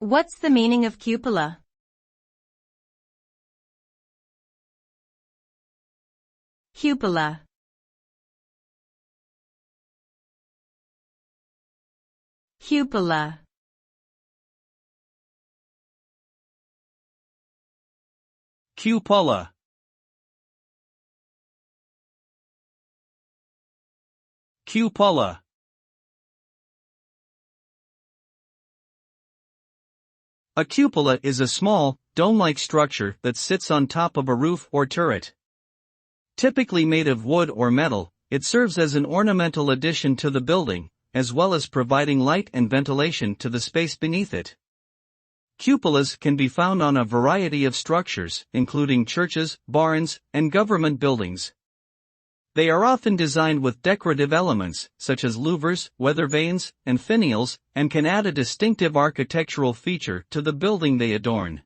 What's the meaning of cupola? Cupola. Cupola. Cupola. Cupola. A cupola is a small, dome-like structure that sits on top of a roof or turret. Typically made of wood or metal, it serves as an ornamental addition to the building, as well as providing light and ventilation to the space beneath it. Cupolas can be found on a variety of structures, including churches, barns, and government buildings. They are often designed with decorative elements, such as louvers, weather vanes, and finials, and can add a distinctive architectural feature to the building they adorn.